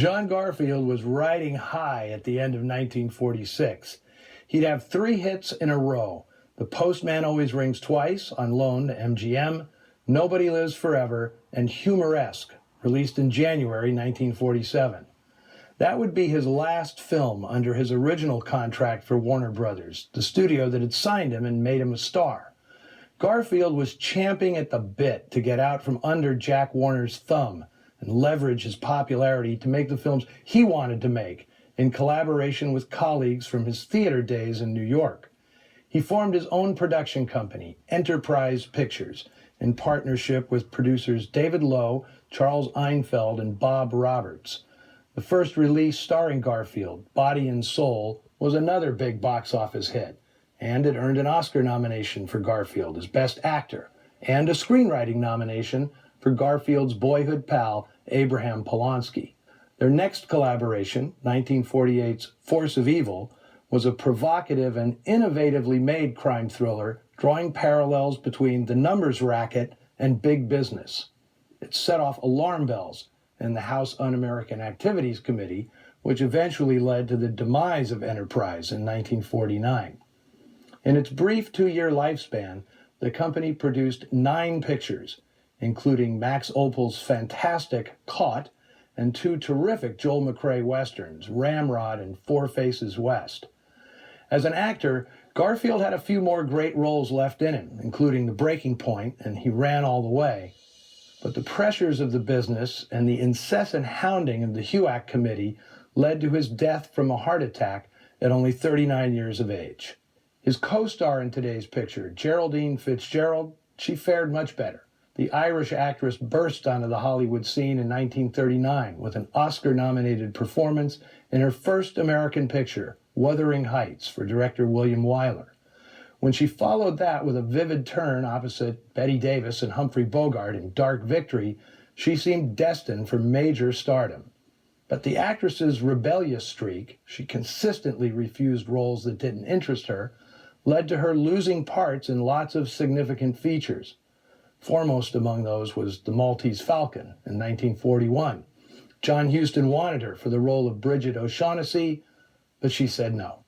John Garfield was riding high at the end of 1946. He'd have 3 hits in a row: The Postman Always Rings Twice, on loan to MGM, Nobody Lives Forever, and Humoresque, released in January 1947. That would be his last film under his original contract for Warner Brothers, the studio that had signed him and made him a star. Garfield was champing at the bit to get out from under Jack Warner's thumb and leverage his popularity to make the films he wanted to make, in collaboration with colleagues from his theater days in New York. He formed his own production company, Enterprise Pictures, in partnership with producers David Lowe, Charles Einfeld, and Bob Roberts. The first release starring Garfield, Body and Soul, was another big box office hit, and it earned an Oscar nomination for Garfield as Best Actor, and a screenwriting nomination for Garfield's boyhood pal, Abraham Polonsky. Their next collaboration, 1948's Force of Evil, was a provocative and innovatively made crime thriller drawing parallels between the numbers racket and big business. It set off alarm bells in the House Un-American Activities Committee, which eventually led to the demise of Enterprise in 1949. In its brief 2-year lifespan, the company produced 9 pictures, including Max Opel's fantastic Caught and 2 terrific Joel McCrea westerns, Ramrod and Four Faces West. As an actor, Garfield had a few more great roles left in him, including The Breaking Point and He Ran All the Way. But the pressures of the business and the incessant hounding of the HUAC committee led to his death from a heart attack at only 39 years of age. His co-star in today's picture, Geraldine Fitzgerald, she fared much better. The Irish actress burst onto the Hollywood scene in 1939 with an Oscar-nominated performance in her first American picture, Wuthering Heights, for director William Wyler. When she followed that with a vivid turn opposite Bette Davis and Humphrey Bogart in Dark Victory, she seemed destined for major stardom. But the actress's rebellious streak, she consistently refused roles that didn't interest her, led to her losing parts in lots of significant features. Foremost among those was The Maltese Falcon in 1941. John Huston wanted her for the role of Bridget O'Shaughnessy, but she said no.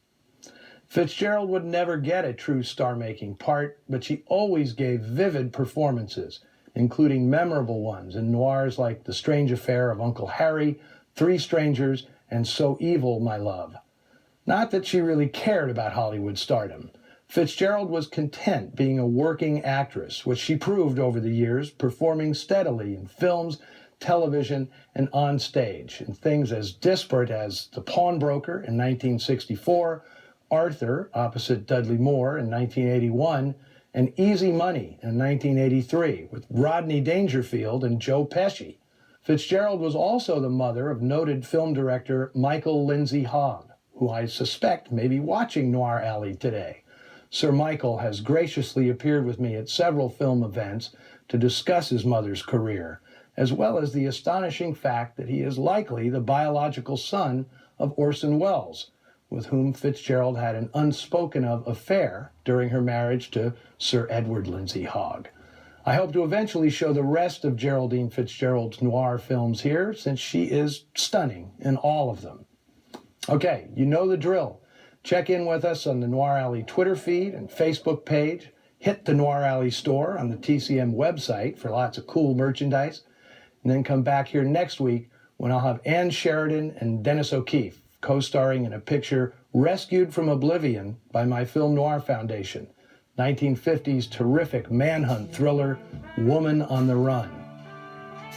Fitzgerald would never get a true star-making part, but she always gave vivid performances, including memorable ones in noirs like The Strange Affair of Uncle Harry, Three Strangers, and So Evil, My Love. Not that she really cared about Hollywood stardom. Fitzgerald was content being a working actress, which she proved over the years, performing steadily in films, television, and on stage, in things as disparate as The Pawnbroker in 1964, Arthur, opposite Dudley Moore in 1981, and Easy Money in 1983, with Rodney Dangerfield and Joe Pesci. Fitzgerald was also the mother of noted film director Michael Lindsay Hogg, who I suspect may be watching Noir Alley today. Sir Michael has graciously appeared with me at several film events to discuss his mother's career, as well as the astonishing fact that he is likely the biological son of Orson Welles, with whom Fitzgerald had an unspoken-of affair during her marriage to Sir Edward Lindsay Hogg. I hope to eventually show the rest of Geraldine Fitzgerald's noir films here, since she is stunning in all of them. Okay, you know the drill. Check in with us on the Noir Alley Twitter feed and Facebook page. Hit the Noir Alley store on the TCM website for lots of cool merchandise. And then come back here next week when I'll have Ann Sheridan and Dennis O'Keefe co-starring in a picture rescued from oblivion by my Film Noir Foundation, 1950s terrific manhunt thriller, Woman on the Run.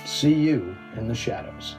See you in the shadows.